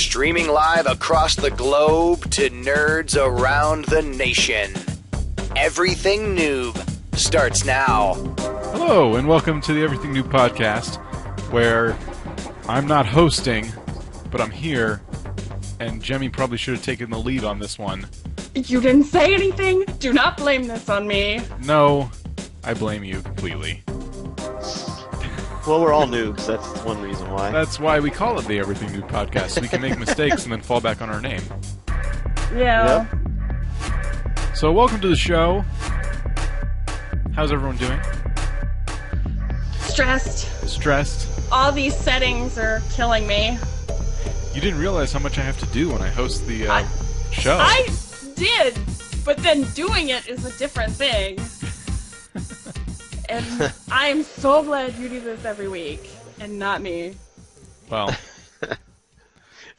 Streaming live across the globe to nerds around the nation. Everything Noob starts now. Hello, and welcome to the Everything Noob podcast, where I'm not hosting, but I'm here, and Jemmy probably should have taken the lead on this one. You didn't say anything? Do not blame this on me. No, I blame you completely. Well, we're all noobs. That's one reason why. That's why we call it the Everything Noob podcast, so we can make mistakes and then fall back on our name. Yeah. Yep. So, welcome to the show. How's everyone doing? Stressed. Stressed? All these settings are killing me. You didn't realize how much I have to do when I host the show. I did, but then doing it is a different thing. And I'm so glad you do this every week, and not me. Well,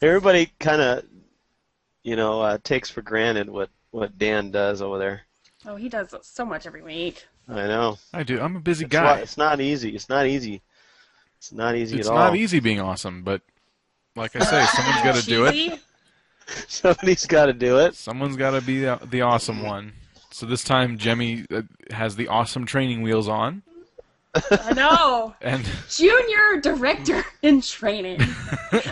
everybody kind of, takes for granted what Dan does over there. Oh, he does so much every week. I know. I do. I'm a busy guy. It's not easy. It's not easy at all. It's not easy being awesome, but like I say, someone's got to do it. Somebody's got to do it. Someone's got to be the awesome one. So this time, Jemmy has the awesome training wheels on. I know. And Junior director in training.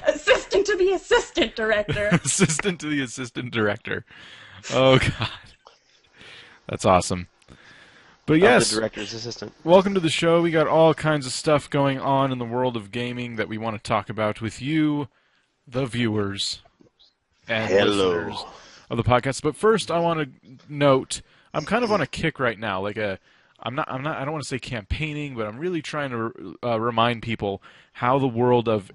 Assistant to the assistant director. Assistant to the assistant director. Oh, God. That's awesome. But yes, the director's assistant. Welcome to the show. We got all kinds of stuff going on in the world of gaming that we want to talk about with you, the viewers and listeners of the podcast. But first, I want to note I'm kind of on a kick right now. I don't want to say campaigning, but I'm really trying to remind people how the world of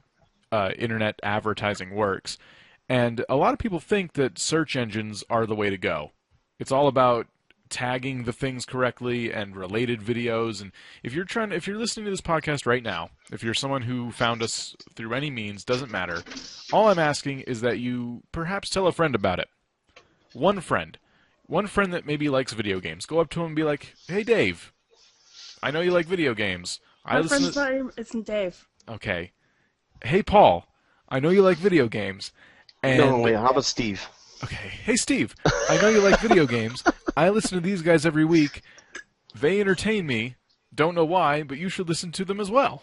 internet advertising works. And a lot of people think that search engines are the way to go. It's all about tagging the things correctly and related videos. And if you're listening to this podcast right now, if you're someone who found us through any means, doesn't matter. All I'm asking is that you perhaps tell a friend about it. One friend that maybe likes video games. Go up to him and be like, "Hey, Dave, I know you like video games. My friend's name isn't Dave. Okay. Hey, Paul, I know you like video games. And No, wait, how about Steve? Okay. Hey, Steve, I know you like video games. I listen to these guys every week. They entertain me. Don't know why, but you should listen to them as well."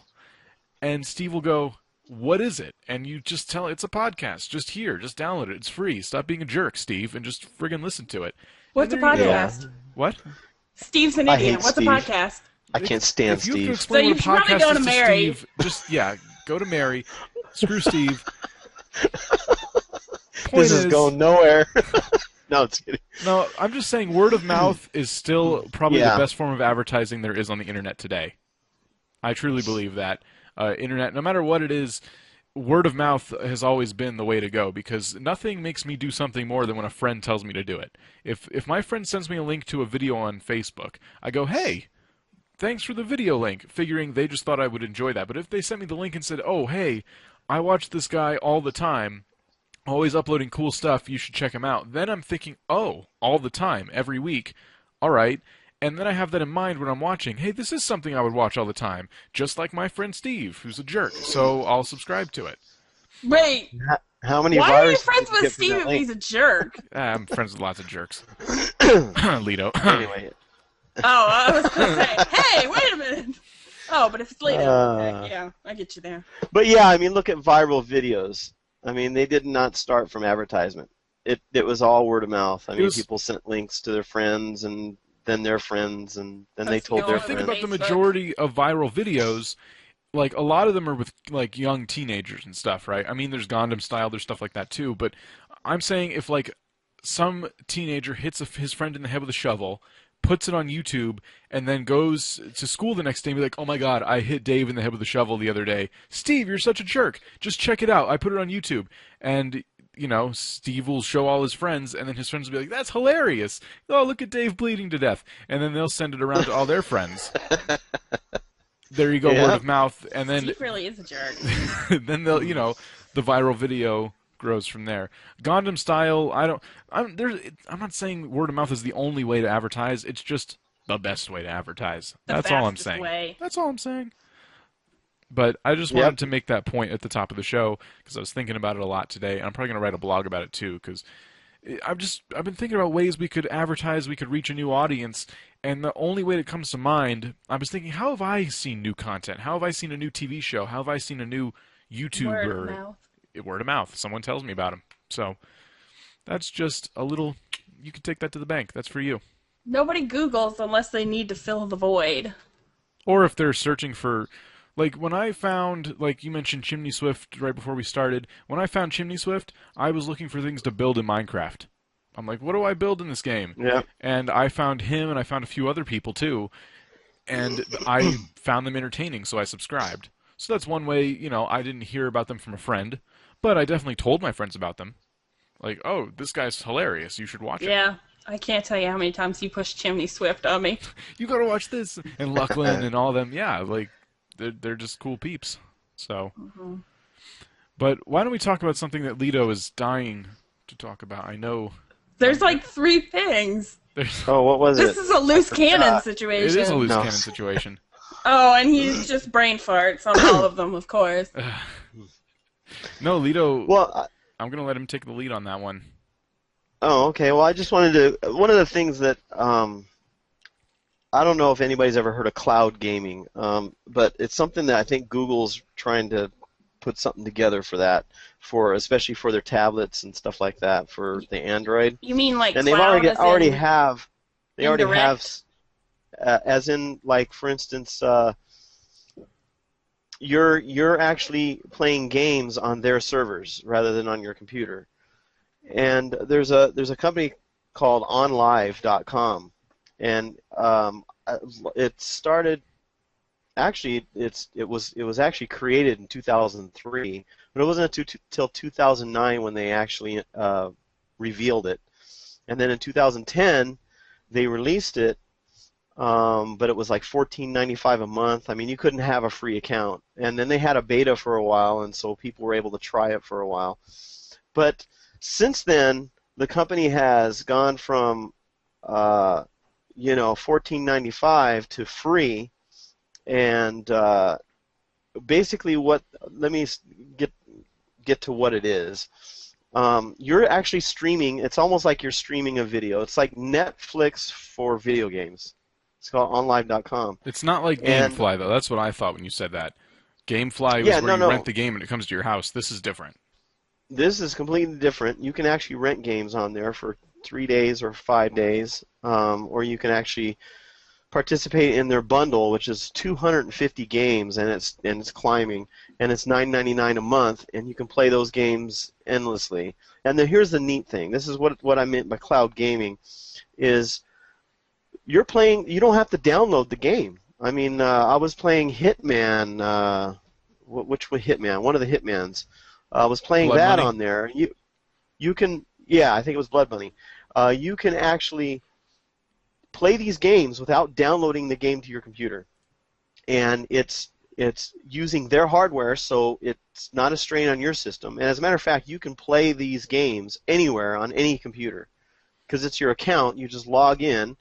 And Steve will go, "What is it?" And you just tell it's a podcast. Just download it. It's free. Stop being a jerk, Steve, and just friggin' listen to it. What's a podcast? What? Steve's an idiot. What's Steve. A podcast? I can't stand if you Steve. Can explain So you what a should probably podcast go is to Mary. Steve, go to Mary. Screw Steve. This is going nowhere. No, it's kidding. No, I'm just saying word of mouth is still probably the best form of advertising there is on the internet today. I truly believe that. Internet, no matter what it is, word of mouth has always been the way to go, because nothing makes me do something more than when a friend tells me to do it. If my friend sends me a link to a video on Facebook, I go, "Hey, thanks for the video link," figuring they just thought I would enjoy that. But if they sent me the link and said, "Oh, hey, I watch this guy all the time, always uploading cool stuff, you should check him out," then I'm thinking, "Oh, all the time, every week, all right." And then I have that in mind when I'm watching, hey, this is something I would watch all the time, just like my friend Steve, who's a jerk, so I'll subscribe to it. Wait. How many Why are you viruses friends did you with get from Steve that if link? he's a jerk? I'm friends with lots of jerks. Lito. Anyway. Oh, I was going to say, hey, wait a minute. Oh, but if it's Lito, okay, yeah, I get you there. But yeah, I mean, look at viral videos. I mean, they did not start from advertisement. It was all word of mouth. I mean, people sent links to their friends, and then their friends, and then they told their Think friends. about the majority of viral videos. Like, a lot of them are with, like, young teenagers and stuff, right? I mean, there's Gundam Style, there's stuff like that, too. But I'm saying if, like, some teenager hits his friend in the head with a shovel, puts it on YouTube, and then goes to school the next day and be like, "Oh, my God, I hit Dave in the head with a shovel the other day. Steve, you're such a jerk. Just check it out. I put it on YouTube." And Steve will show all his friends, and then his friends will be like, "That's hilarious. Oh, look at Dave bleeding to death." And then they'll send it around to all their friends. There you go, word of mouth. And then Steve really is a jerk. then they'll, the viral video grows from there. Gundam Style, I'm not saying word of mouth is the only way to advertise. It's just the best way to advertise. That's all I'm saying. Way. That's all I'm saying. But I just wanted to make that point at the top of the show because I was thinking about it a lot today, and I'm probably going to write a blog about it too because I've been thinking about ways we could advertise, we could reach a new audience, and the only way that comes to mind, I was thinking, how have I seen new content? How have I seen a new TV show? How have I seen a new YouTuber? Word of mouth. Word of mouth. Someone tells me about them. So that's just a little. You can take that to the bank. That's for you. Nobody Googles unless they need to fill the void. Or if they're searching for. Like, when I found, like, you mentioned Chimney Swift right before we started. When I found Chimney Swift, I was looking for things to build in Minecraft. I'm like, what do I build in this game? Yeah. And I found him, and I found a few other people, too. And I found them entertaining, so I subscribed. So that's one way, you know, I didn't hear about them from a friend, but I definitely told my friends about them. Like, oh, this guy's hilarious. You should watch it. Yeah. I can't tell you how many times you pushed Chimney Swift on me. You gotta watch this. And Lachlan and all them. Yeah, like... They're just cool peeps. So, But why don't we talk about something that Lito is dying to talk about? I know. There's like 3 things. What was it? This is a loose cannon situation. It is a loose cannon situation. Oh, and he's just brain farts on all of them, of course. No, Lito. Well, I'm gonna let him take the lead on that one. Oh, okay. Well, I just wanted to. One of the things that I don't know if anybody's ever heard of cloud gaming, but it's something that I think Google's trying to put something together for that, especially for their tablets and stuff like that for the Android. You mean like and cloud they already have, as in, like, for instance, you're actually playing games on their servers rather than on your computer. And there's a company called OnLive.com. And it started. Actually, it was actually created in 2003, but it wasn't until 2009 when they actually revealed it. And then in 2010, they released it, but it was like $14.95 a month. I mean, you couldn't have a free account. And then they had a beta for a while, and so people were able to try it for a while. But since then, the company has gone from $14.95 to free, and basically let me get to what it is. You're actually streaming. It's almost like you're streaming a video. It's like Netflix for video games. It's called OnLive.com. It's not like GameFly, though. That's what I thought when you said that. GameFly was where you rent the game and it comes to your house. This is different. This is completely different. You can actually rent games on there for 3 days or 5 days, or you can actually participate in their bundle, which is 250 games, and it's climbing, and it's $9.99 a month, and you can play those games endlessly. And then here's the neat thing. This is what I meant by cloud gaming, is you're playing. You don't have to download the game. I mean, I was playing Hitman. Which was Hitman? One of the Hitmans. I was playing Blood that Money? on there. You can. Yeah, I think it was Blood Money. You can actually play these games without downloading the game to your computer, and it's using their hardware, so it's not a strain on your system. And as a matter of fact, you can play these games anywhere on any computer because it's your account. You just log in,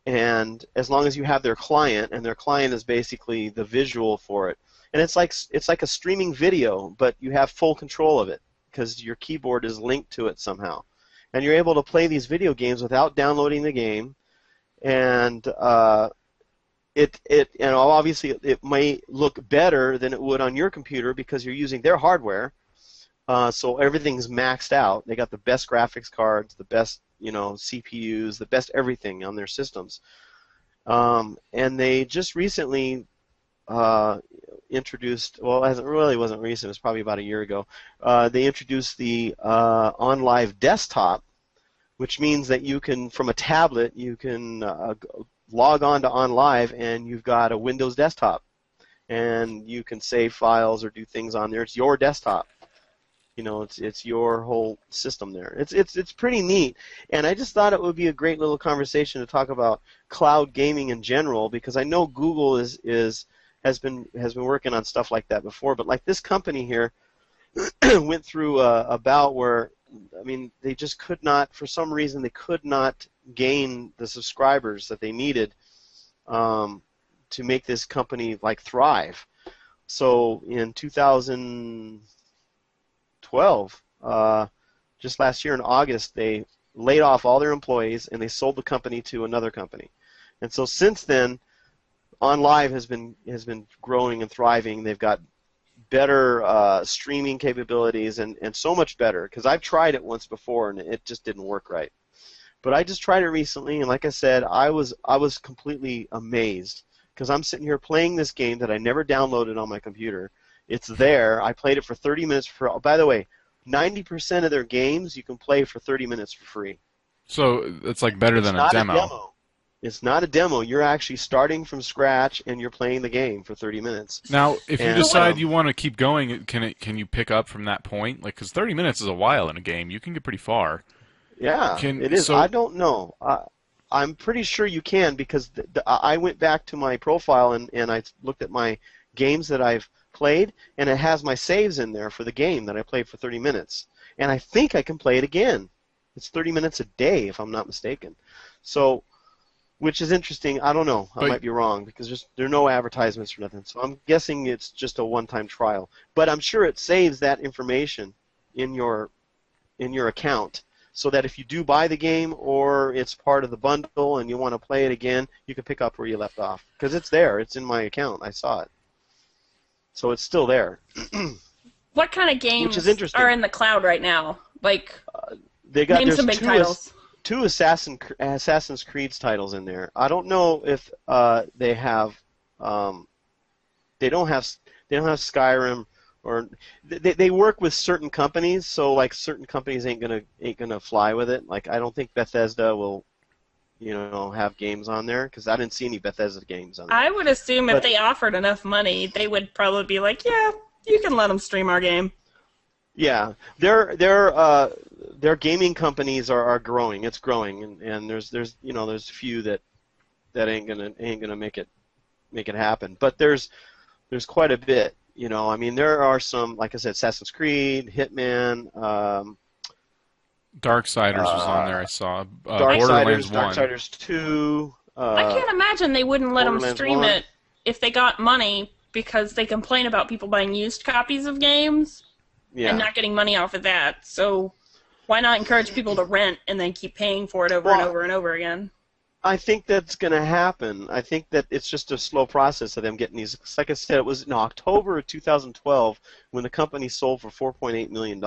and as long as you have their client, and their client is basically the visual for it, and it's like a streaming video, but you have full control of it because your keyboard is linked to it somehow, and you're able to play these video games without downloading the game. And obviously it may look better than it would on your computer because you're using their hardware. So everything's maxed out. They got the best graphics cards, the best CPUs, the best everything on their systems. And they just recently introduced. Well, it really wasn't recent. It was probably about a year ago. They introduced the OnLive desktop, which means that you can, from a tablet, you can log on to OnLive, and you've got a Windows desktop, and you can save files or do things on there. It's your desktop. It's your whole system there. It's pretty neat, and I just thought it would be a great little conversation to talk about cloud gaming in general, because I know Google has been working on stuff like that before, but like this company here went through a bout where, I mean, they just could not, for some reason, they could not gain the subscribers that they needed to make this company like thrive. So in 2012, just last year in August, they laid off all their employees and they sold the company to another company. And so since then, OnLive has been growing and thriving. They've got better streaming capabilities and so much better, because I've tried it once before and it just didn't work right. But I just tried it recently, and like I said, I was completely amazed, because I'm sitting here playing this game that I never downloaded on my computer. It's there. I played it for 30 minutes for. By the way, 90% of their games you can play for 30 minutes for free. So it's like better than a demo. It's not a demo. You're actually starting from scratch and you're playing the game for 30 minutes. Now, if you decide you want to keep going, can you pick up from that point? Like, because 30 minutes is a while in a game. You can get pretty far. Yeah, it is. So, I don't know. I'm pretty sure you can, because I went back to my profile and I looked at my games that I've played, and it has my saves in there for the game that I played for 30 minutes. And I think I can play it again. It's 30 minutes a day, if I'm not mistaken. So, which is interesting. I don't know. I might be wrong, because there are no advertisements or nothing. So I'm guessing it's just a one-time trial. But I'm sure it saves that information in your account, so that if you do buy the game or it's part of the bundle and you want to play it again, you can pick up where you left off. Because it's there. It's in my account. I saw it. So it's still there. What kind of games are in the cloud right now? Like, name some big titles. Two Assassin's Creed titles in there. I don't know if they have. They don't have Skyrim, or they work with certain companies. So like certain companies ain't gonna fly with it. Like I don't think Bethesda will, have games on there, because I didn't see any Bethesda games on there. I would assume if they offered enough money, they would probably be like, yeah, you can let them stream our game. Yeah, their gaming companies are growing. It's growing, and there's a few that ain't gonna make it happen. But there's quite a bit. I mean, there are some, like I said, Assassin's Creed, Hitman. Darksiders was on there. I saw Darksiders 2. I can't imagine they wouldn't let them stream it if they got money, because they complain about people buying used copies of games and not getting money off of that. So why not encourage people to rent and then keep paying for it over and over and over again? I think that's going to happen. I think that it's just a slow process of them getting these. Like I said, it was in October of 2012 when the company sold for $4.8 million.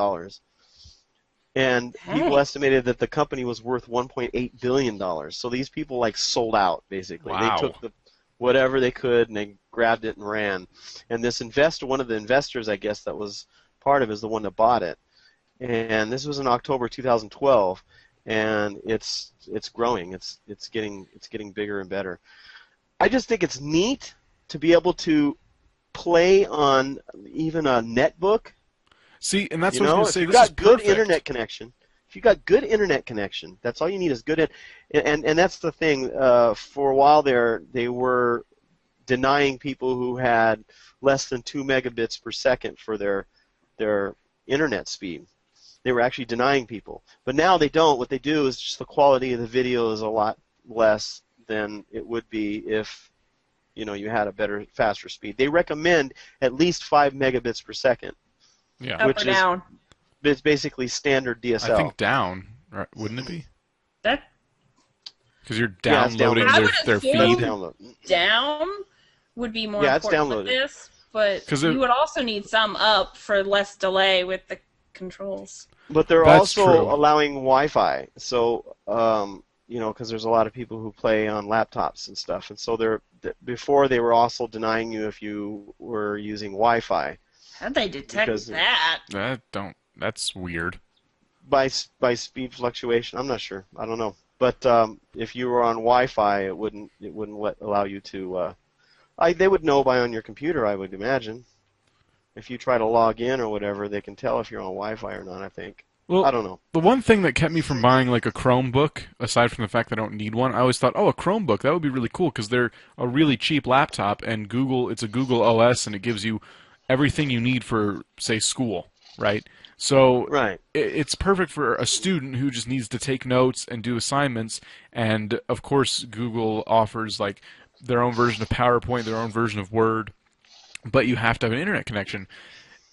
And people estimated that the company was worth $1.8 billion. So these people sold out, basically. Wow. They took whatever they could and they grabbed it and ran. And this one of the investors, I guess, that was part of it, is the one that bought it. And this was in October 2012, and it's growing. It's getting bigger and better. I just think it's neat to be able to play on even a netbook. See, and that's what I was going to say. If you've got good internet connection, that's all you need is good. And that's the thing. For a while there, they were denying people who had less than 2 megabits per second for their internet speed. They were actually denying people. But now they don't. What they do is just the quality of the video is a lot less than it would be if you had a better, faster speed. They recommend at least 5 megabits per second. Yeah. Up or down? It's basically standard DSL. I think down, right? Wouldn't it be? That. Because you're downloading their feed. Down would be more important with this, but you would also need some up for less delay with the controls. But they're also allowing Wi-Fi, so because there's a lot of people who play on laptops and stuff, and so before they were also denying you if you were using Wi-Fi. How'd they detect that? That's weird. By speed fluctuation, I'm not sure. I don't know. But if you were on Wi-Fi, it wouldn't allow you to. They would know on your computer, I would imagine. If you try to log in or whatever, they can tell if you're on Wi-Fi or not, I think. Well, I don't know. The one thing that kept me from buying a Chromebook, aside from the fact that I don't need one, I always thought, a Chromebook, that would be really cool, because they're a really cheap laptop, and it's a Google OS, and it gives you everything you need for, say, school, right? So it's perfect for a student who just needs to take notes and do assignments, and of course Google offers their own version of PowerPoint, their own version of Word, but you have to have an internet connection.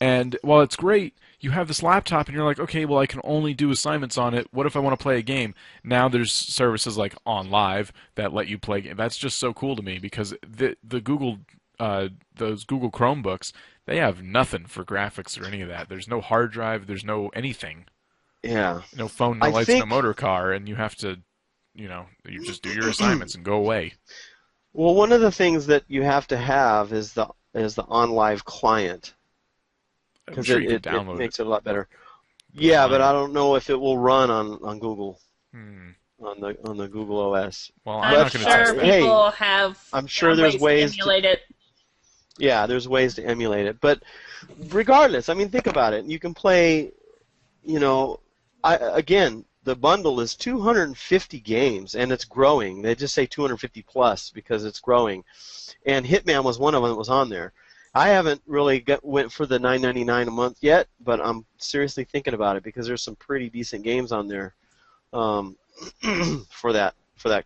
And while it's great, you have this laptop and you're like, okay, well, I can only do assignments on it. What if I want to play a game? Now there's services like OnLive that let you play games. That's just so cool to me because the Google those Google Chromebooks, they have nothing for graphics or any of that. There's no hard drive. There's no anything. Yeah. No phone, no lights, no motor car, and you have to, you just do your assignments and go away. Well, one of the things that you have to have is the OnLive client. Because it makes it a lot better. Yeah, but I don't know if it will run on Google, on the Google OS. Well, I'm sure people have. I'm sure there's ways to emulate it. Yeah, there's ways to emulate it. But regardless, I mean, think about it. You can play, again, the bundle is 250 games, and it's growing. They just say 250 plus because it's growing. And Hitman was one of them that was on there. I haven't really went for the $9.99 a month yet, but I'm seriously thinking about it because there's some pretty decent games on there for that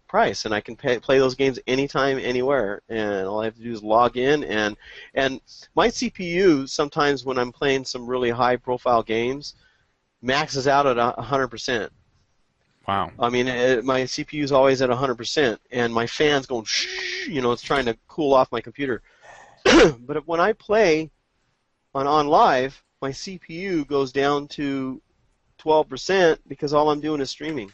price, and I can play those games anytime, anywhere, and all I have to do is log in. And my CPU sometimes when I'm playing some really high-profile games maxes out at 100%. Wow. I mean, my CPU is always at 100%, and my fan's going shh, it's trying to cool off my computer. But when I play on OnLive, my CPU goes down to 12% because all I'm doing is streaming.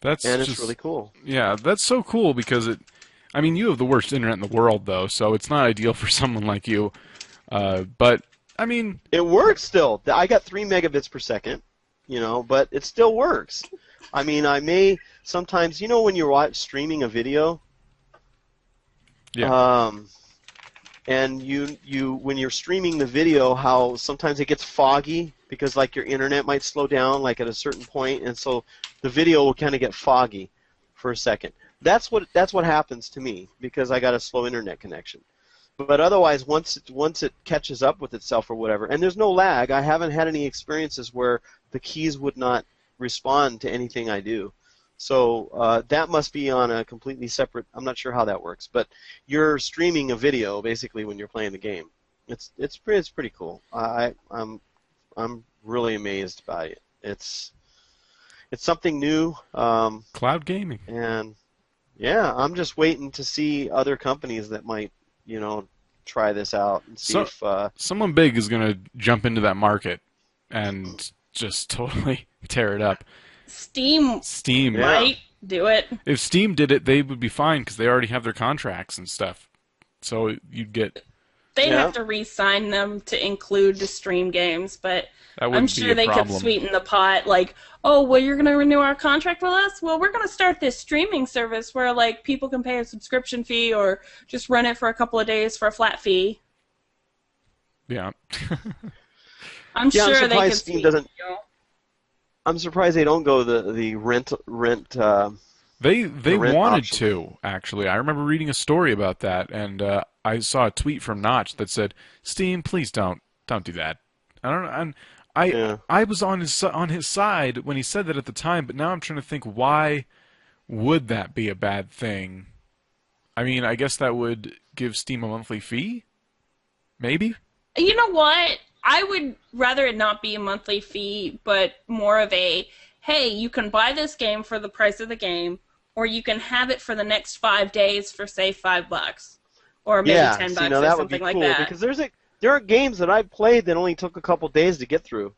It's really cool. Yeah, that's so cool because you have the worst internet in the world though, so it's not ideal for someone like you. But I mean, it works still. I got 3 megabits per second, but it still works. I mean, I may sometimes, when you're streaming a video. Yeah. And you when you're streaming the video, how sometimes it gets foggy because like your internet might slow down like at a certain point, and so the video will kind of get foggy for a second. That's what happens to me because I got a slow internet connection. But otherwise, once it catches up with itself or whatever, and there's no lag, I haven't had any experiences where the keys would not respond to anything I do. So that must be on a completely separate. I'm not sure how that works, but you're streaming a video basically when you're playing the game. It's pretty cool. I'm really amazed by it. It's something new. Cloud gaming. And yeah, I'm just waiting to see other companies that might try this out and see if someone big is going to jump into that market and just totally tear it up. Steam might do it. If Steam did it, they would be fine because they already have their contracts and stuff. So you'd get. They'd have to re-sign them to include the stream games, but I'm sure they could sweeten the pot. Like, oh, well, you're going to renew our contract with us? Well, we're going to start this streaming service where like people can pay a subscription fee or just run it for a couple of days for a flat fee. Yeah. I'm sure they could. Steam doesn't. I'm surprised they don't go the rent. They wanted option. to, actually. I remember reading a story about that, and I saw a tweet from Notch that said, "Steam, please don't do that." I was on his side when he said that at the time, but now I'm trying to think, why would that be a bad thing? I mean, I guess that would give Steam a monthly fee? Maybe? You know what? I would rather it not be a monthly fee, but more of a, hey, you can buy this game for the price of the game, or you can have it for the next 5 days for, say, $5, or maybe $10 or something like that. Because there are games that I've played that only took a couple days to get through.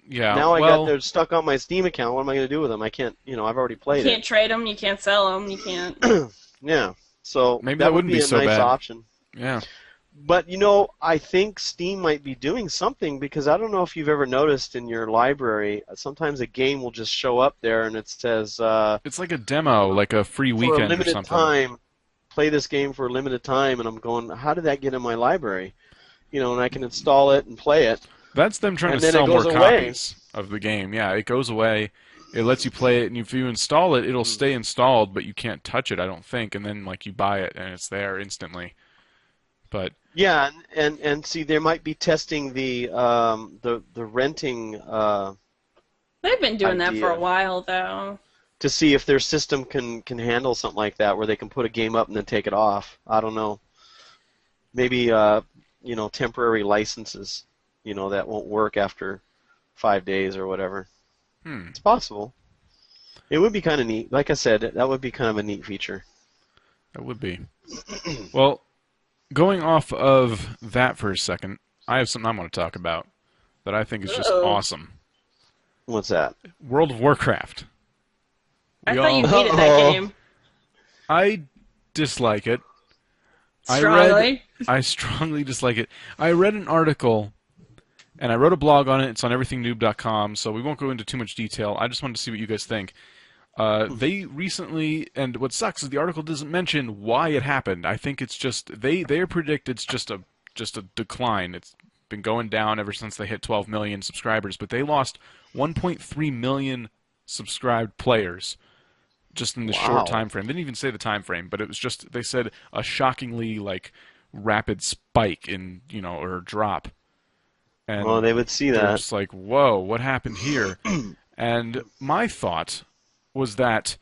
Yeah. Now they're stuck on my Steam account. What am I going to do with them? I can't. I've already played it. You can't trade them. You can't sell them. You can't. Yeah. So maybe that wouldn't be be so a nice bad. option. Yeah. But, I think Steam might be doing something because I don't know if you've ever noticed in your library, sometimes a game will just show up there and it says... it's like a demo, like a free weekend or something. For a limited time, play this game for a limited time, and I'm going, how did that get in my library? And I can install it and play it. That's them trying to sell more copies of the game. Yeah, it goes away. It lets you play it, and if you install it, it'll stay installed, but you can't touch it, I don't think. And then, you buy it, and it's there instantly. But yeah, and see, they might be testing the renting. They've been doing that for a while, though. To see if their system can handle something like that, where they can put a game up and then take it off. I don't know. maybe temporary licenses, that won't work after 5 days or whatever. It's possible. It would be kind of neat. Like I said, that would be kind of a neat feature. That would be. Well, going off of that for a second, I have something I'm going to talk about that I think is just awesome. What's that? World of Warcraft. I thought you hated that game. I dislike it. Strongly? I strongly dislike it. I read an article, and I wrote a blog on it. It's on everythingnoob.com, so we won't go into too much detail. I just wanted to see what you guys think. They recently, and what sucks is the article doesn't mention why it happened. I think it's just they predict it's just a decline. It's been going down ever since they hit 12 million subscribers, but they lost 1.3 million subscribed players just in this short time frame. They didn't even say the time frame, but it was just, they said a shockingly rapid spike in or drop. And well, they would see that. Just like, whoa, what happened here? And my thought was that,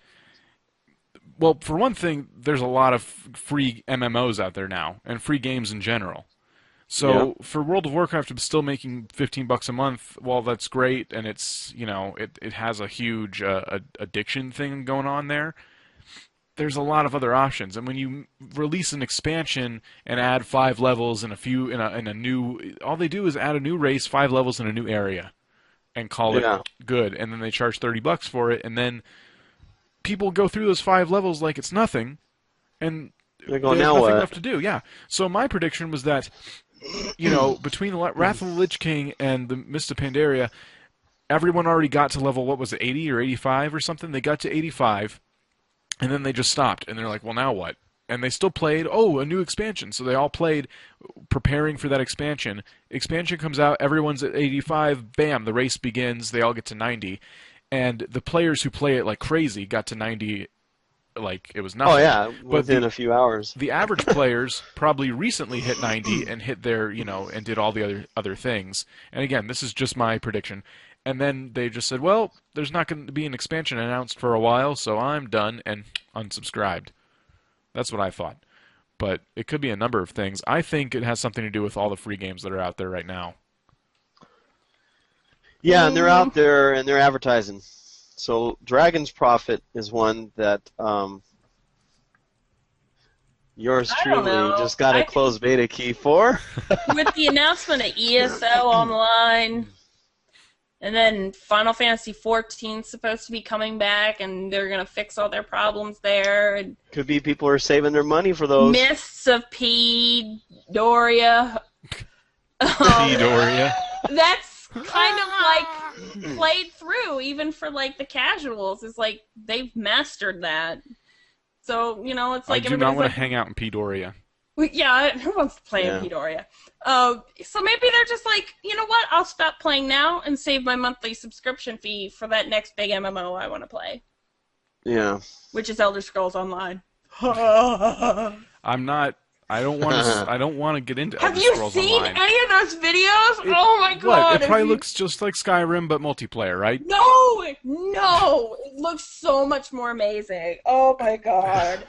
well, for one thing, there's a lot of free MMOs out there now, and free games in general. So for World of Warcraft to be still making $15 a month, well, that's great, and it's it has a huge addiction thing going on there. There's a lot of other options, and when you release an expansion and add 5 levels in a new, all they do is add a new race, 5 levels in a new area, and call it good, and then they charge $30 for it, and then people go through those 5 levels like it's nothing, and there's nothing left to do. Yeah. So my prediction was that, between the Wrath of the Lich King and the Mist of Pandaria, everyone already got to level, what was it, 80 or 85 or something? They got to 85, and then they just stopped, and they're like, well, now what? And they still played, a new expansion. So they all played preparing for that expansion. Expansion comes out, everyone's at 85, bam, the race begins, they all get to 90. And the players who play it like crazy got to 90 like it was nothing. Oh yeah, within a few hours. The average players probably recently hit 90 and hit their, and did all the other things. And again, this is just my prediction. And then they just said, well, there's not going to be an expansion announced for a while, so I'm done, and unsubscribed. That's what I thought. But it could be a number of things. I think it has something to do with all the free games that are out there right now. Yeah, and they're out there and they're advertising. So Dragon's Prophet is one that yours truly just got a closed beta key for. With the announcement of ESO Online, and then Final Fantasy XIV is supposed to be coming back, and they're going to fix all their problems there. And could be people are saving their money for those. Mists of Pandaria. Pandaria. That's kind of played through, even for the casuals. It's like they've mastered that. So it's like I do not want to hang out in Pandaria. Yeah, who wants to play in Pandaria? So maybe they're just like, you know what? I'll stop playing now and save my monthly subscription fee for that next big MMO I want to play. Yeah. Which is Elder Scrolls Online. I'm not. I don't want to get into Elder Scrolls Online. Have you seen any of those videos? Oh my god! What? It probably looks just like Skyrim, but multiplayer, right? No, it looks so much more amazing. Oh my god!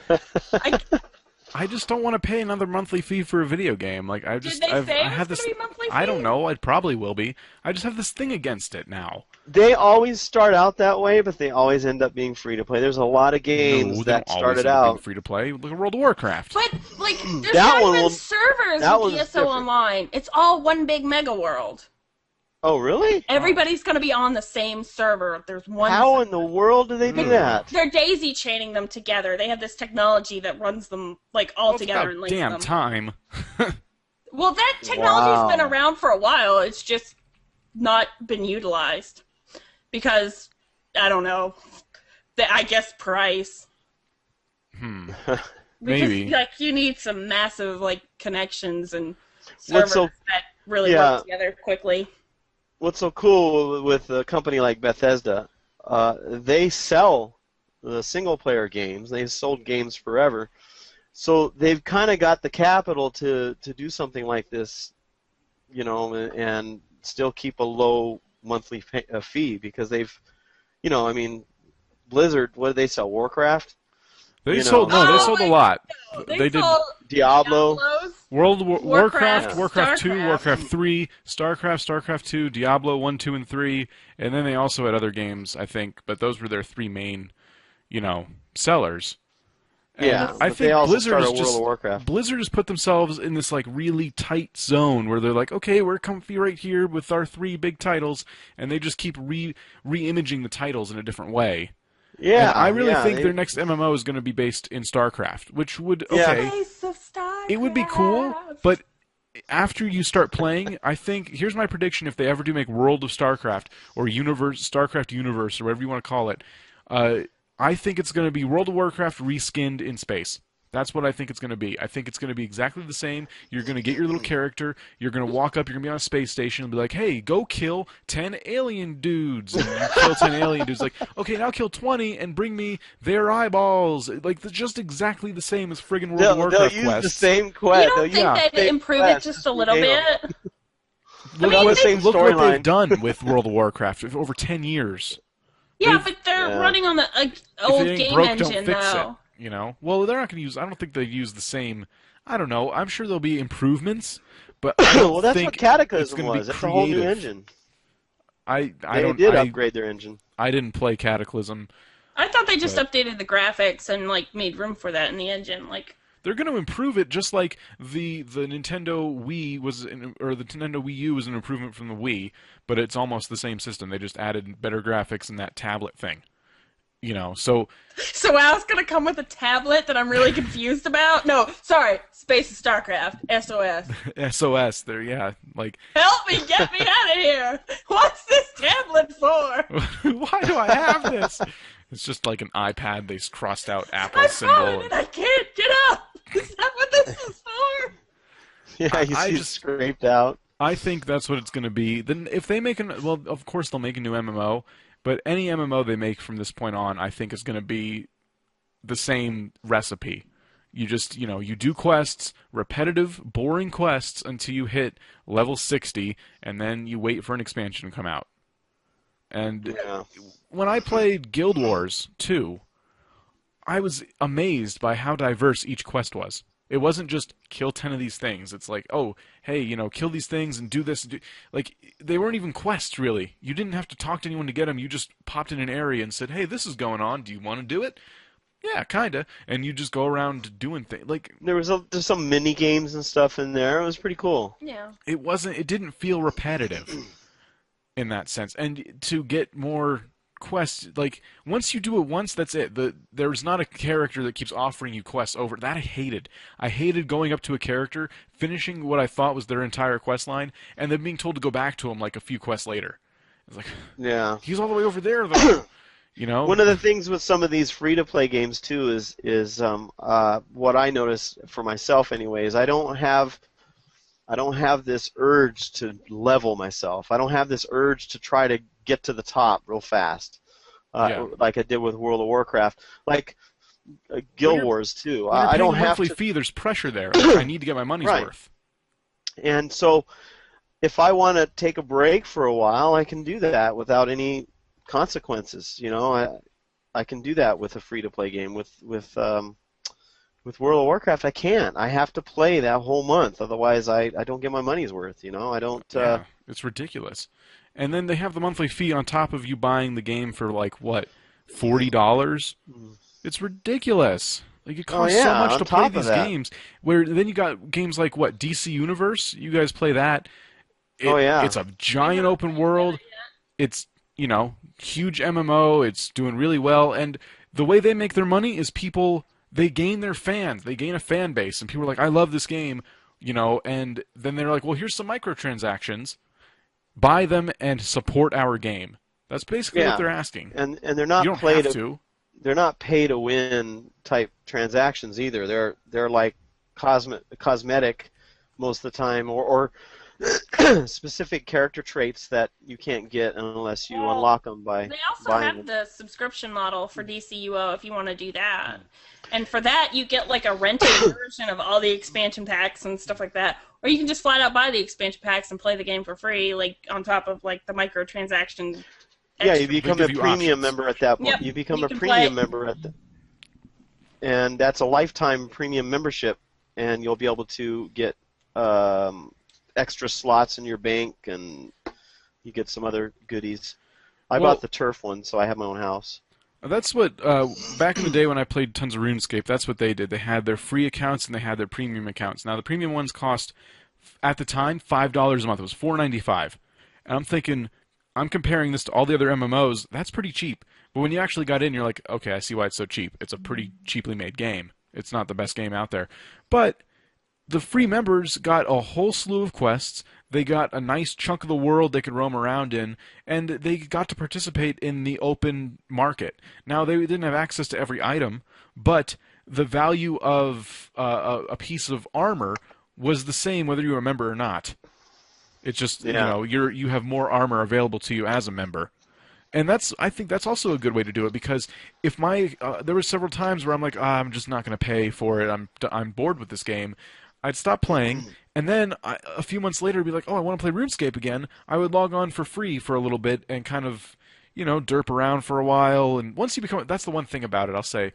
I just don't want to pay another monthly fee for a video game. Did they say it was going to be monthly fee? I don't know. It probably will be. I just have this thing against it now. They always start out that way, but they always end up being free to play. There's a lot of games that started out free to play. Look at World of Warcraft. But there's not even servers with ESO Online. It's all one big mega world. Oh, really? Everybody's going to be on the same server. There's one. How in the world do they do that? They're daisy chaining them together. They have this technology that runs them all together and links them. Damn time. Well, that technology's been around for a while. It's just not been utilized because I don't know. I guess price. Maybe. Because, you need some massive connections and servers that really work together quickly. What's so cool with a company like Bethesda, they sell the single-player games. They've sold games forever. So they've kind of got the capital to do something like this, and still keep a low monthly fee because they've, Blizzard, what did they sell, Warcraft? They sold a lot. They did sold Diablo. Diablos. Warcraft, Warcraft 2, Starcraft. Warcraft 3, Starcraft, Starcraft 2, Diablo 1, 2, and 3, and then they also had other games, I think, but those were their three main, sellers. Yeah, I but think they also Blizzard started is World of Warcraft. Blizzard has put themselves in this like really tight zone where they're like, okay, we're comfy right here with our three big titles, and they just keep re-imaging the titles in a different way. Yeah, and I really think their next MMO is going to be based in StarCraft, which would it would be cool, but after you start playing, I think here's my prediction: if they ever do make World of StarCraft or StarCraft Universe or whatever you want to call it, I think it's going to be World of Warcraft reskinned in space. That's what I think it's going to be. I think it's going to be exactly the same. You're going to get your little character. You're going to walk up. You're going to be on a space station and be like, hey, go kill 10 alien dudes. And you kill 10 alien dudes. Like, okay, now kill 20 and bring me their eyeballs. Like, just exactly the same as friggin' World of Warcraft They'll quests. use the same quest. You don't think they'd improve it just a little bit? Look what they've done with World of Warcraft for over 10 years. Yeah, but they're running on the old game engine, though. Well, they're not going to use. I don't think they use the same. I don't know. I'm sure there'll be improvements, but I don't well, that's think what Cataclysm it's was. Be that's a whole new creative. engine. They did upgrade their engine. I didn't play Cataclysm. I thought they just updated the graphics and made room for that in the engine. They're going to improve it, just like the Nintendo Wii or the Nintendo Wii U was an improvement from the Wii, but it's almost the same system. They just added better graphics and that tablet thing. So Al's gonna come with a tablet that I'm really confused about? No, sorry, Space of StarCraft, SOS. SOS, Help me, get me out of here! What's this tablet for? Why do I have this? It's just like an iPad. They crossed out Apple's symbol. And I can't get up! Is that what this is for? Yeah, you see it scraped out. I think that's what it's going to be. Then if they make well, of course they'll make a new MMO, but any MMO they make from this point on, I think is going to be the same recipe. You just, you do quests, repetitive, boring quests until you hit level 60, and then you wait for an expansion to come out. And when I played Guild Wars 2, I was amazed by how diverse each quest was. It wasn't just kill 10 of these things. It's like, oh, hey, kill these things and do this. They weren't even quests, really. You didn't have to talk to anyone to get them. You just popped in an area and said, hey, this is going on. Do you want to do it? Yeah, kind of. And you just go around doing things. There's some mini games and stuff in there. It was pretty cool. Yeah. It didn't feel repetitive in that sense. And to get more quests, once you do it once, that's it. There's not a character that keeps offering you quests over. That I hated. I hated going up to a character, finishing what I thought was their entire quest line, and then being told to go back to him a few quests later. It's like, yeah, he's all the way over there, though. One of the things with some of these free-to-play games too is what I notice for myself anyway is I don't have this urge to level myself. I don't have this urge to try to get to the top real fast, like I did with World of Warcraft, Guild Wars too. I don't have monthly fee. There's pressure there. I need to get my money's worth. And so, if I want to take a break for a while, I can do that without any consequences. I can do that with a free-to-play game. With World of Warcraft, I can't. I have to play that whole month, otherwise I don't get my money's worth. I don't. It's ridiculous. And then they have the monthly fee on top of you buying the game for $40? It's ridiculous. It costs so much to play these games. Where then you got games like DC Universe. You guys play that. It's a giant open world. It's huge MMO. It's doing really well, and the way they make their money is they gain their fans. They gain a fan base, and people are like, I love this game, and then they're like, well, here's some microtransactions. Buy them and support our game. That's basically what they're asking. And they're not they're not pay to win type transactions either. They're like cosmetic most of the time, or specific character traits that you can't get unless you unlock them by They also have the subscription model for DCUO if you want to do that. And for that, you get a rented version of all the expansion packs and stuff like that. Or you can just flat out buy the expansion packs and play the game for free, on top of the microtransactions. Yeah, you become a premium member at that point. Yep. You become a premium member and that's a lifetime premium membership. and you'll be able to get extra slots in your bank, and you get some other goodies. I bought the turf one, so I have my own house. That's what, back in the day when I played tons of RuneScape, that's what they did. They had their free accounts and they had their premium accounts. Now, the premium ones cost, at the time, $5 a month. It was $4.95. And I'm thinking, I'm comparing this to all the other MMOs. That's pretty cheap. But when you actually got in, you're like, okay, I see why it's so cheap. It's a pretty cheaply made game. It's not the best game out there. But the free members got a whole slew of quests. They got a nice chunk of the world they could roam around in, and they got to participate in the open market. Now, they didn't have access to every item, but the value of a piece of armor was the same whether you were a member or not. It's just, you know, you have more armor available to you as a member. And I think that's also a good way to do it, because if there were several times where I'm like, I'm just not going to pay for it. I'm bored with this game. I'd stop playing, and then a few months later, I'd be like, oh, I want to play RuneScape again. I would log on for free for a little bit and kind of, you know, derp around for a while. And once you become, that's the one thing about it, I'll say,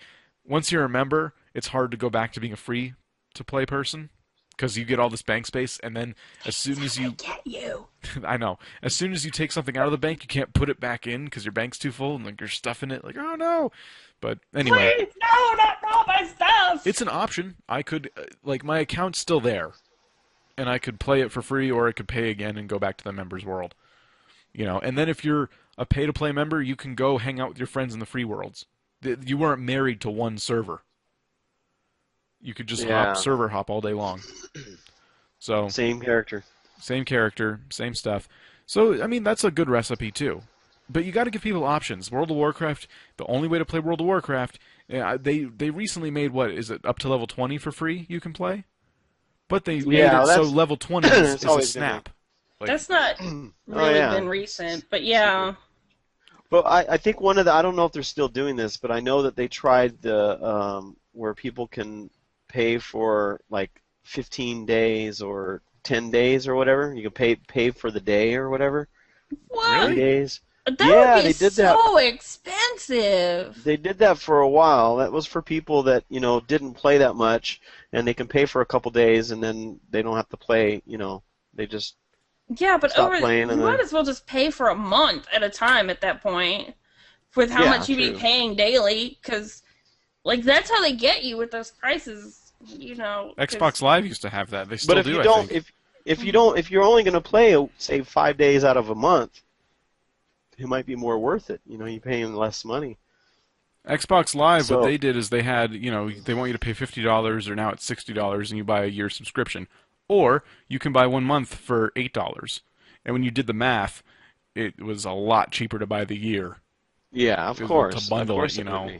once you're a member, it's hard to go back to being a free-to-play person, because you get all this bank space, and then as soon as you... get you. I know. As soon as you take something out of the bank, you can't put it back in because your bank's too full, and like you're stuffing it, like, oh no! But anyway... Please, no, not all my stuff! It's an option. I could, like, my account's still there, and I could play it for free, or I could pay again and go back to the members world. You know, and then if you're a pay-to-play member, you can go hang out with your friends in the free worlds. You weren't married to one server. You could just server hop all day long. So same character, same stuff. So I mean, that's a good recipe too. But you got to give people options. World of Warcraft, the only way to play World of Warcraft, they recently made, what is it, up to level 20 for free you can play? But they made it so level 20 is a snap. Like, that's not really been recent, but yeah. Well, I think one of the, I don't know if they're still doing this, but I know that they tried the where people can pay for like 15 days or 10 days or whatever. You can pay for the day or whatever. What? 3 days. That would be so expensive. They did that for a while. That was for people that, you know, didn't play that much, and they can pay for a couple days, and then they don't have to play. You know, they just but you might as well just pay for a month at a time at that point, with how much you'd be paying daily, because like that's how they get you with those prices. You know, Xbox Live used to have that. They still do. But if you're only going to play, say, 5 days out of a month, it might be more worth it. You know, you're paying less money. Xbox Live, what they did is they had, you know, they want you to pay $50, or now it's $60, and you buy a year subscription. Or you can buy 1 month for $8. And when you did the math, it was a lot cheaper to buy the year. Yeah, of course. To bundle it, you know.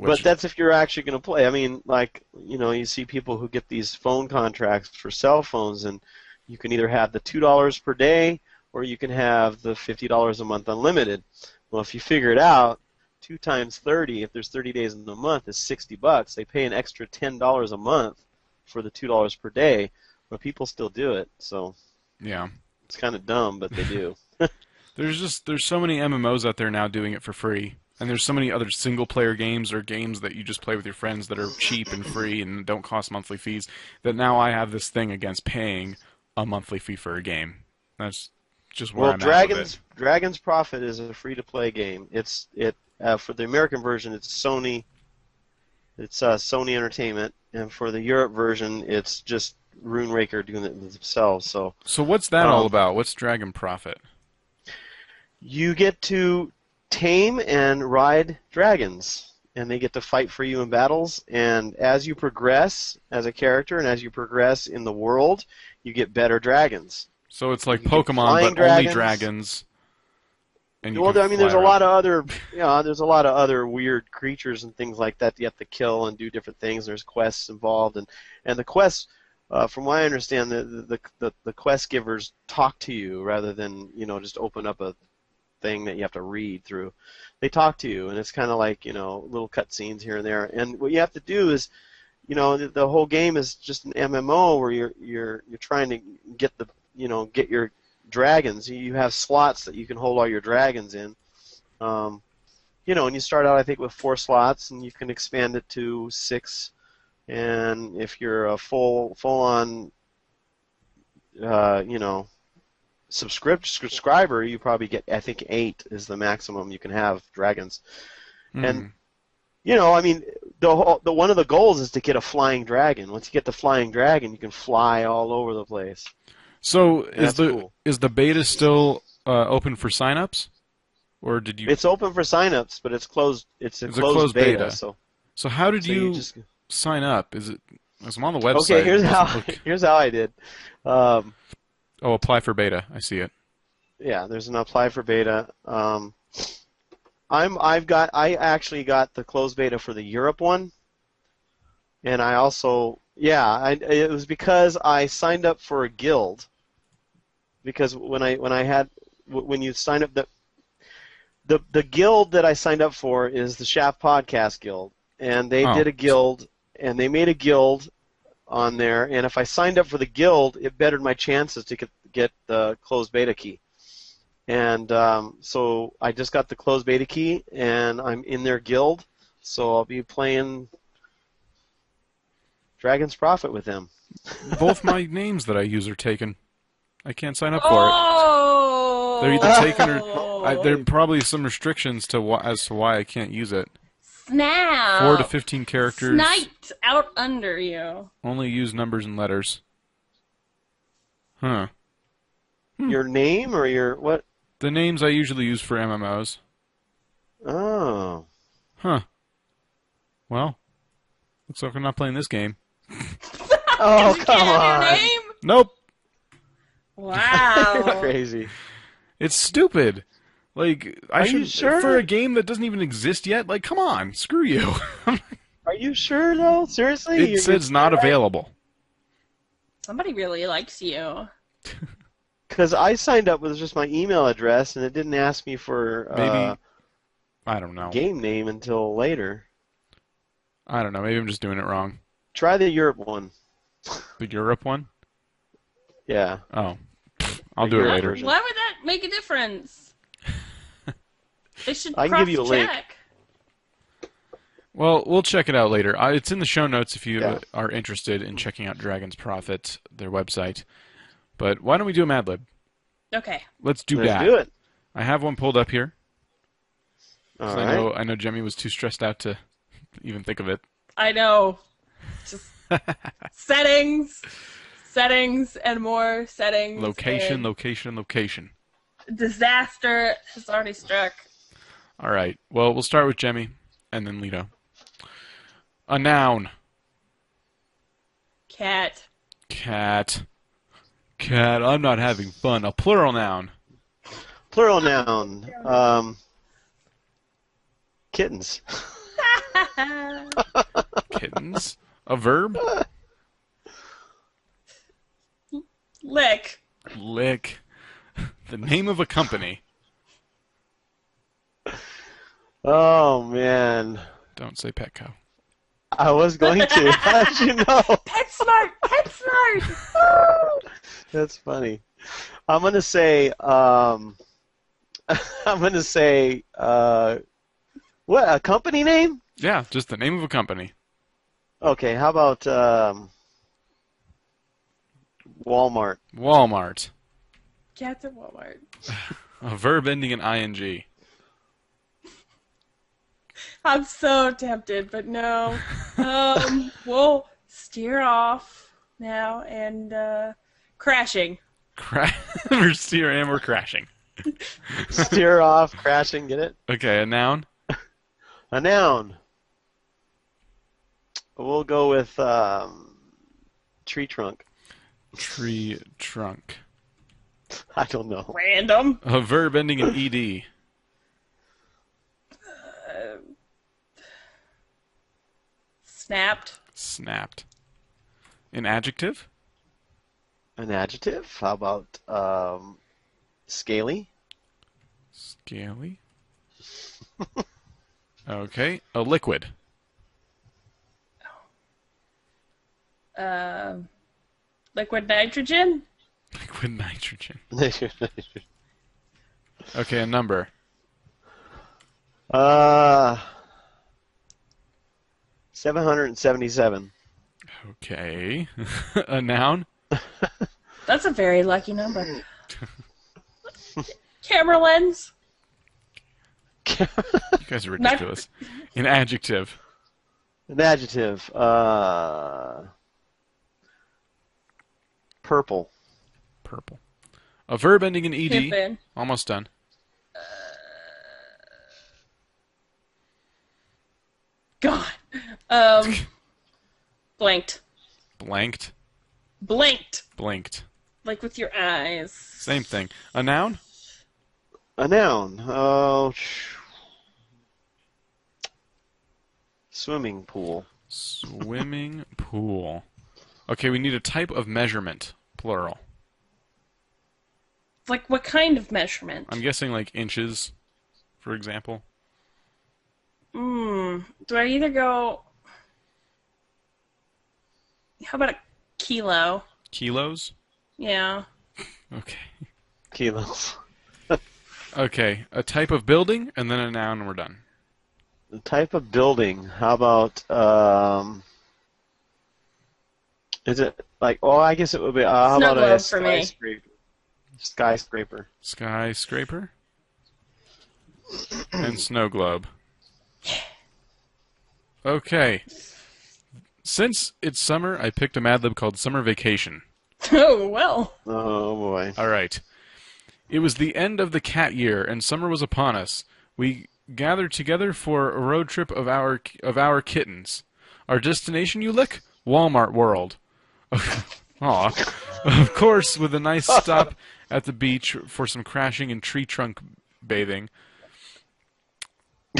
But that's if you're actually going to play. I mean, like, you know, you see people who get these phone contracts for cell phones, and you can either have the $2 per day, or you can have the $50 a month unlimited. Well, if you figure it out, 2 times 30, if there's 30 days in the month, is $60. They pay an extra $10 a month for the $2 per day, but people still do it. So yeah, it's kind of dumb, but they do. There's so many MMOs out there now doing it for free, and there's so many other single-player games or games that you just play with your friends that are cheap and free and don't cost monthly fees, that now I have this thing against paying a monthly fee for a game. That's just where I'm at with it. Dragon's Prophet is a free-to-play game. For the American version, it's Sony. It's Sony Entertainment, and for the Europe version, it's just RuneRaker doing it themselves. So what's that all about? What's Dragon Prophet? You get to tame and ride dragons, and they get to fight for you in battles. And as you progress as a character, and as you progress in the world, you get better dragons. So it's like Pokemon, but only dragons. Well, I mean, there's a lot of other, weird creatures and things like that you have to kill and do different things. There's quests involved, and the quests, from what I understand, the quest givers talk to you rather than, you know, just open up a thing that you have to read through. They talk to you, and it's kind of like, you know, little cutscenes here and there. And what you have to do is, you know, the whole game is just an MMO where you're trying to get your dragons. You have slots that you can hold all your dragons in. You know, and you start out, I think, with 4 slots, and you can expand it to 6 and if you're a full-on, subscriber, you probably get, I think 8 is the maximum you can have dragons. And I mean, the one of the goals is to get a flying dragon. Once you get the flying dragon, you can fly all over the place. So is the beta still open for signups, or did you? It's open for signups, but it's closed. It's a closed beta. So how did you sign up? Is it? I'm on the website. Okay, here's how I did. Apply for beta. I see it. Yeah, there's an apply for beta. I actually got the closed beta for the Europe one, and I also it was because I signed up for a guild. Because when you sign up, the guild that I signed up for is the Shaft Podcast Guild, and they did a guild, and they made a guild on there, and if I signed up for the guild, it bettered my chances to get the closed beta key. And so I just got the closed beta key, and I'm in their guild, so I'll be playing Dragon's Prophet with them. Both my names that I use are taken. I can't sign up for it. They're either taken or there are probably some restrictions as to why I can't use it. Snap! 4 to 15 characters. Sniped out under you. Only use numbers and letters. Huh. Your name or your what? The names I usually use for MMOs. Oh. Huh. Well, looks like I'm not playing this game. Oh, come on. Your name? Nope. Wow. Crazy. It's stupid. Like, Are you sure? For a game that doesn't even exist yet, like, come on, screw you. Are you sure, though? Seriously? It says not available. Somebody really likes you. Because I signed up with just my email address, and it didn't ask me for maybe, I don't know, game name until later. I don't know. Maybe I'm just doing it wrong. Try the Europe one. The Europe one? Yeah. Oh. I'll do it later. Why would that make a difference? They should I can give you a link. Well, we'll check it out later. It's in the show notes if you are interested in checking out Dragon's Prophet, their website. But why don't we do a Madlib? Okay. Let's do Let's that. do it. I have one pulled up here. All right. I know Jemmy was too stressed out to even think of it. I know. Just settings, and more settings. Location. Disaster has already struck. All right. Well, we'll start with Jemmy and then Lito. A noun. Cat. I'm not having fun. A plural noun. Kittens. Kittens. A verb. Lick. The name of a company. Oh, man. Don't say Petco. I was going to. How did you know? PetSmart. That's funny. I'm gonna say. What, a company name? Yeah, just the name of a company. Okay. How about Walmart? Cats at Walmart. A verb ending in ing. I'm so tempted, but no. We'll steer off now and crashing. We're steering and we're crashing. Steer off, crashing, get it? Okay, a noun? A noun. We'll go with tree trunk. Tree trunk. I don't know. Random. A verb ending in ed. Snapped. An adjective? An adjective? How about scaly? Okay. A liquid. Liquid nitrogen. Okay, a number. 777. Okay. A noun? That's a very lucky number. Camera lens. You guys are ridiculous. An adjective. An adjective. Purple. Purple. A verb ending in ed. Pippin. Almost done. God. Blanked. Blanked. Blinked. Blinked. Like with your eyes. Same thing. A noun? A noun. Oh, swimming pool. Swimming pool. Okay, we need a type of measurement. Plural. Like what kind of measurement? I'm guessing like inches, for example. Do I either go... How about a kilo? Kilos? Yeah. Okay. Kilos. Okay, a type of building, and then a noun, and we're done. The type of building. How about, is it like, oh, I guess it would be, how Snow about globe a for me. skyscraper? Skyscraper. Skyscraper? And snow globe. Okay. Since it's summer, I picked a Madlib called Summer Vacation. Oh, well. Oh, boy. All right. It was the end of the cat year, and summer was upon us. We gathered together for a road trip of our kittens. Our destination, you lick? Walmart World. Aw. Of course, with a nice stop at the beach for some crashing and tree trunk bathing.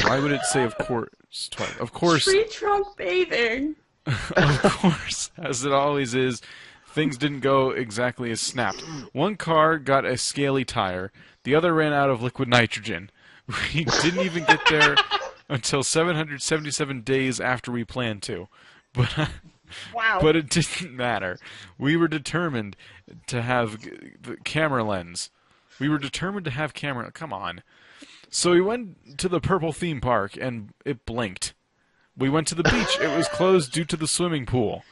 Why would it say of course twice? Of course. Tree trunk bathing. Of course, as it always is, things didn't go exactly as snapped. One car got a scaly tire. The other ran out of liquid nitrogen. We didn't even get there until 777 days after we planned to. Wow. But it didn't matter. We were determined to have the camera lens. Come on. So we went to the purple theme park, and it blinked. We went to the beach. It was closed due to the swimming pool.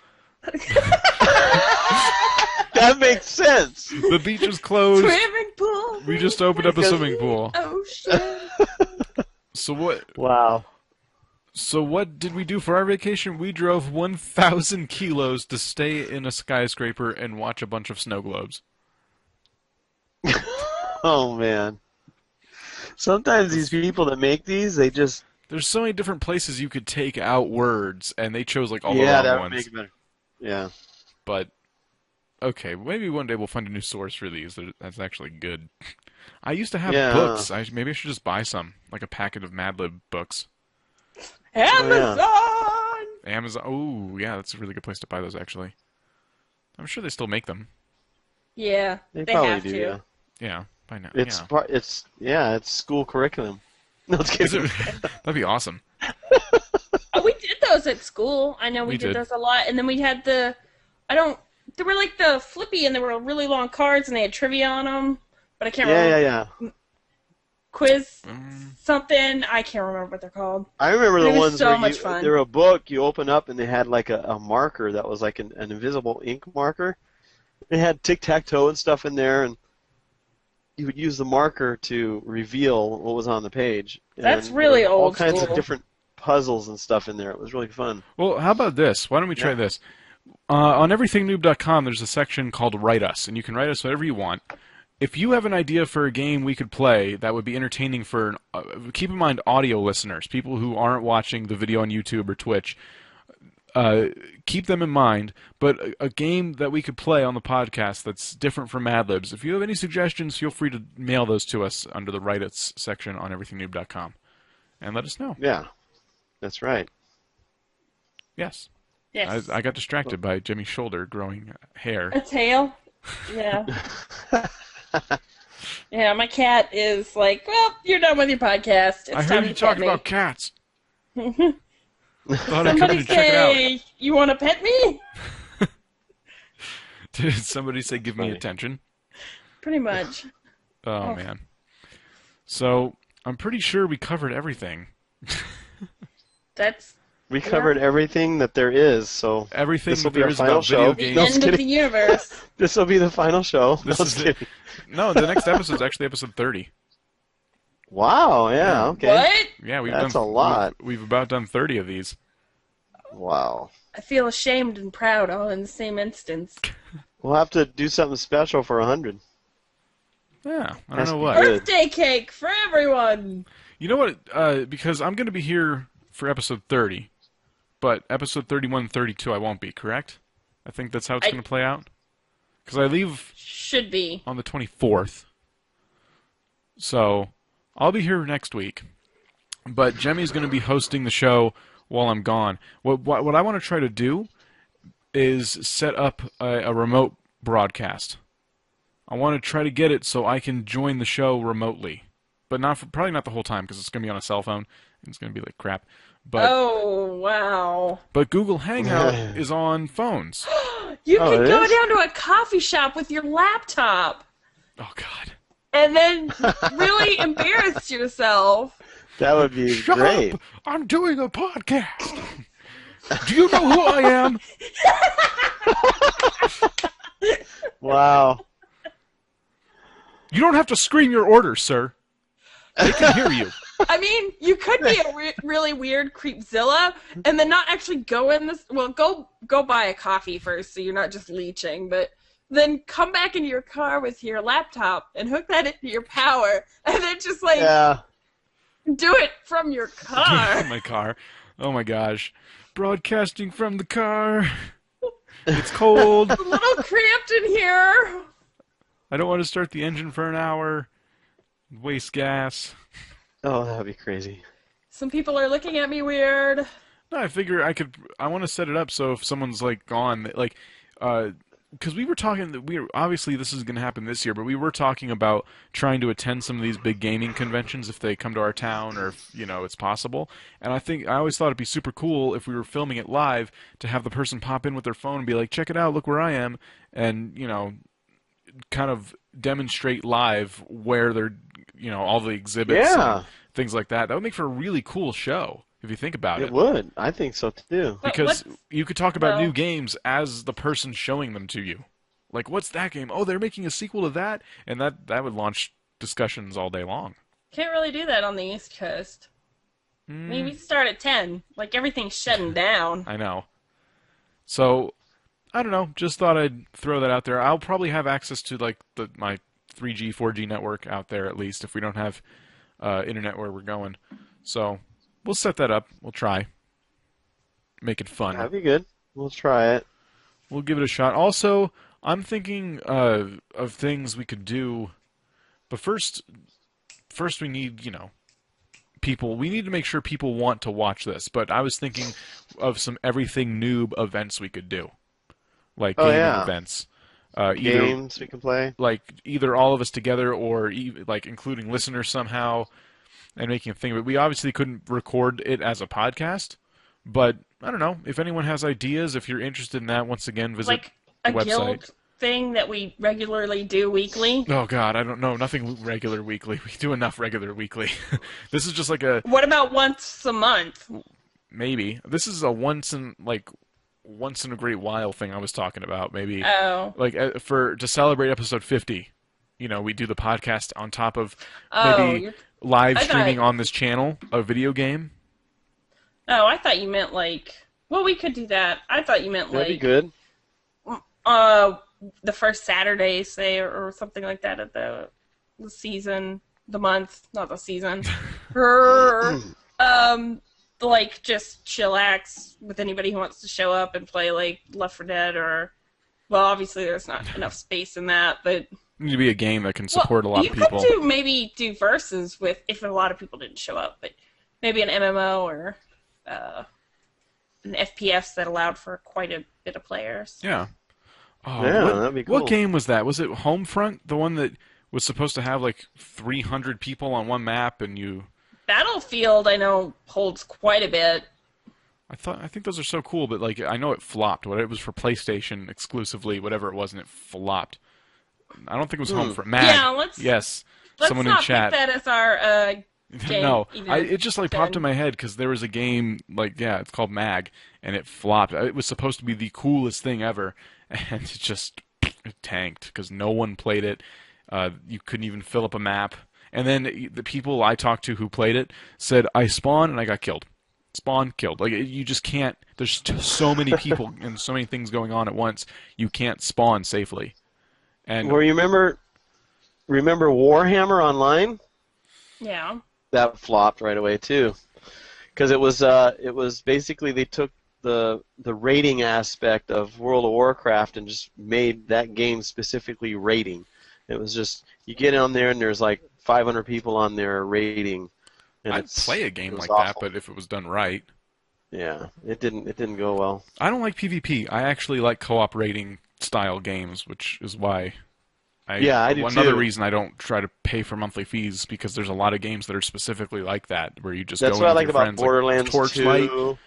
That makes sense. The beach was closed. Swimming pool. We just opened up a swimming pool. Oh, shit. So what? Wow. So what did we do for our vacation? We drove 1,000 kilos to stay in a skyscraper and watch a bunch of snow globes. Oh, man. Sometimes these people that make these, they just... There's so many different places you could take out words, and they chose like all the yeah, wrong that would ones. make it better. Yeah. But okay, maybe one day we'll find a new source for these. That's actually good. I used to have books. Maybe I should just buy some, like a packet of Madlib books. Amazon! Oh, Amazon. Oh, yeah, that's a really good place to buy those, actually. I'm sure they still make them. Yeah, they probably have do, to. yeah. Yeah, by now. It's yeah. it's school curriculum. No, it's kidding. That'd be awesome. Oh, we did those at school. I know we did those a lot. And then we had they were like the flippy, and there were really long cards, and they had trivia on them. But I can't remember. Yeah. Quiz something. I can't remember what they're called. I remember the ones so where much fun. they were a book, you open up, and they had like a marker that was like an invisible ink marker. It had tic-tac-toe and stuff in there, and you would use the marker to reveal what was on the page. That's really old all kinds school. of different puzzles and stuff in there. It was really fun. Well, how about this? Why don't we try this? On everythingnoob.com, there's a section called Write Us, and you can write us whatever you want. If you have an idea for a game we could play that would be entertaining for, keep in mind, audio listeners, people who aren't watching the video on YouTube or Twitch, keep them in mind, but a game that we could play on the podcast that's different from Madlibs. If you have any suggestions, feel free to mail those to us under the Write Us section on everythingnoob.com, and let us know. Yeah, that's right. Yes. Yes. I got distracted by Jimmy's shoulder growing hair. A tail? Yeah. Yeah, my cat is like, well, you're done with your podcast. It's I time heard you to talking pet about cats. Thought I'd come Somebody to check it out. say, you want to pet me? Did somebody say give me attention? Pretty much. Oh, man. So, I'm pretty sure we covered everything. That's We covered everything that there is, so everything this will that be there our is final about show. video The games. end of the universe. This will be the final show. This is it. No, the next episode is actually episode 30. Wow, yeah, okay. What? Yeah, That's a lot. We've about done 30 of these. Wow. I feel ashamed and proud all in the same instance. We'll have to do something special for 100. Yeah, I don't Has know to be what. good. Birthday cake for everyone! You know what? Because I'm going to be here for episode 30, but episode 31 and 32 I won't be, correct? I think that's how it's going to play out. Because I leave Should be. on the 24th. So, I'll be here next week. But Jemmy's going to be hosting the show while I'm gone. What I want to try to do is set up a remote broadcast. I want to try to get it so I can join the show remotely. But probably not the whole time, because it's going to be on a cell phone, and it's going to be like crap. But, Oh, wow. But Google Hangout is on phones. You can it go is? down to a coffee shop with your laptop Oh, God. and then really embarrass yourself. That would be Shut great. up! I'm doing a podcast! Do you know who I am? Wow. You don't have to scream your orders, sir. They can hear you. I mean, you could be a really weird creepzilla and then not actually go in this. Well, go buy a coffee first so you're not just leeching, but then come back into your car with your laptop and hook that into your power and then just like do it from your car. My car. Oh my gosh. Broadcasting from the car. It's cold. It's a little cramped in here. I don't want to start the engine for an hour. Waste gas. Oh, that would be crazy. Some people are looking at me weird. No, I figure I want to set it up so if someone's like gone, like, because we were talking, obviously this is going to happen this year, but we were talking about trying to attend some of these big gaming conventions if they come to our town or if, it's possible. And I always thought it'd be super cool if we were filming it live to have the person pop in with their phone and be like, check it out, look where I am, and, kind of demonstrate live where they're, all the exhibits and things like that. That would make for a really cool show. If you think about it. It would. I think so, too. Because you could talk about new games as the person showing them to you. Like, what's that game? Oh, they're making a sequel to that? And that would launch discussions all day long. Can't really do that on the East Coast. Maybe start at 10. Like, everything's shutting down. I know. So, I don't know. Just thought I'd throw that out there. I'll probably have access to, like, my 3G, 4G network out there, at least, if we don't have internet where we're going. So... we'll set that up. We'll try. Make it fun. That'd be good. We'll try it. We'll give it a shot. Also, I'm thinking of things we could do. But first we need, people. We need to make sure people want to watch this. But I was thinking of some everything noob events we could do. Like gaming events. Games we can play. Like either all of us together or like including listeners somehow. And making a thing of it. We obviously couldn't record it as a podcast, but I don't know. If anyone has ideas, if you're interested in that, once again, visit like the a website. guild thing that we regularly do weekly. Oh, God, I don't know. Nothing regular weekly. We do enough regular weekly. This is just like a... What about once a month? Maybe. This is a once in a great while thing I was talking about, maybe. Oh. Like, to celebrate episode 50, we do the podcast on top of maybe... live streaming on this channel a video game. Oh, I thought you meant like... Well, we could do that. I thought you meant That'd like... be good. The first Saturday, say, or something like that of the season, the month, not the season. Like, just chillax with anybody who wants to show up and play, like, Left 4 Dead or... Well, obviously there's not enough space in that, but... It need to be a game that can support a lot of people. You could maybe do verses with, if a lot of people didn't show up, but maybe an MMO or an FPS that allowed for quite a bit of players. Yeah. Oh, that'd be cool. What game was that? Was it Homefront? The one that was supposed to have like 300 people on one map and you... Battlefield, I know, holds quite a bit. I think those are so cool, but like I know it flopped. It was for PlayStation exclusively, whatever it was, and it flopped. I don't think it was Homefront. Mad. Yeah, let's yes. Let's Someone not in chat. pick that as our No, it just like popped in my head because there was a game it's called Mag, and it flopped. It was supposed to be the coolest thing ever, and it tanked because no one played it. You couldn't even fill up a map. And then the people I talked to who played it said, I spawned and I got killed. Spawn, killed. Like, you just can't. There's so many people and so many things going on at once. You can't spawn safely. And well, you remember Warhammer Online? Yeah. That flopped right away too, because it was basically they took the raiding aspect of World of Warcraft and just made that game specifically raiding. It was just you get on there and there's like 500 people on there raiding. I'd play a game like awful. that, but if it was done right. Yeah, it didn't go well. I don't like PvP. I actually like co-op raiding style games, which is why I do another too. reason I don't try to pay for monthly fees, because there's a lot of games that are specifically like that, where you just That's go what I in like with your about friends, Borderlands like Torchlight, 2.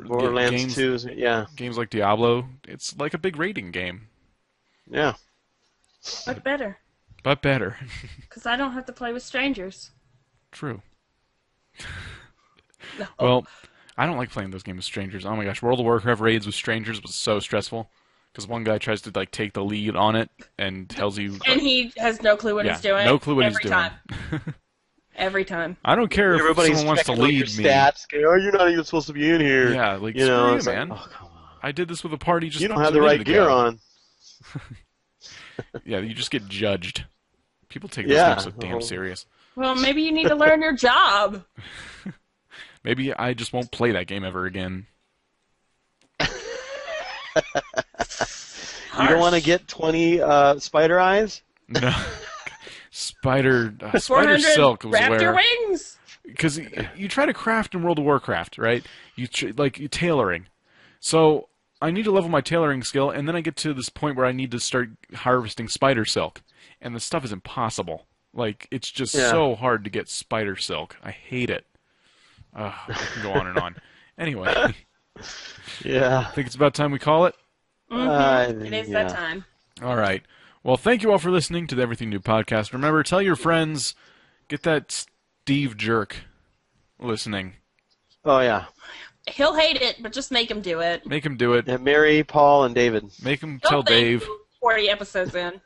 Borderlands 2, yeah. Games like Diablo, it's like a big raiding game. Yeah. But better. But better. Because I don't have to play with strangers. True. No. Well, I don't like playing those games with strangers. Oh my gosh, World of Warcraft raids with strangers was so stressful. Because one guy tries to take the lead on it and tells you... And he has no clue what he's doing. No clue what he's doing. Every time. I don't care if someone wants to lead me. Stats. Oh, you're not even supposed to be in here. Yeah, screw you, man. Like, oh, come on. I did this with a party just... You don't have the right gear on. Yeah, you just get judged. People take those games so damn serious. Well, maybe you need to learn your job. Maybe I just won't play that game ever again. You don't want to get 20 spider eyes? No. Spider silk was wrap your wings. Because you try to craft in World of Warcraft, right? You tailoring. So I need to level my tailoring skill, and then I get to this point where I need to start harvesting spider silk, and the stuff is impossible. Like, it's just so hard to get spider silk. I hate it. I can go on and on. Anyway. Yeah. I think it's about time we call it. Mm-hmm. It is that time. All right. Well, thank you all for listening to the Everything Noob podcast. Remember, tell your friends, get that Steve jerk listening. Oh, yeah. He'll hate it, but just make him do it. Make him do it. And Mary, Paul, and David. Make him tell Dave. 40 episodes in.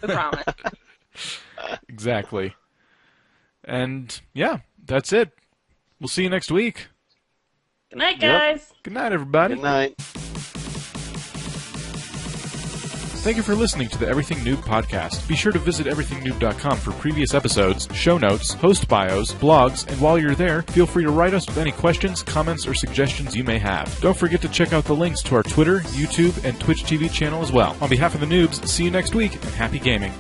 I promise. Exactly. And, yeah, that's it. We'll see you next week. Good night, guys. Yep. Good night, everybody. Good night. Thank you for listening to the Everything Noob podcast. Be sure to visit everythingnoob.com for previous episodes, show notes, host bios, blogs, and while you're there, feel free to write us with any questions, comments, or suggestions you may have. Don't forget to check out the links to our Twitter, YouTube, and Twitch TV channel as well. On behalf of the noobs, see you next week, and happy gaming.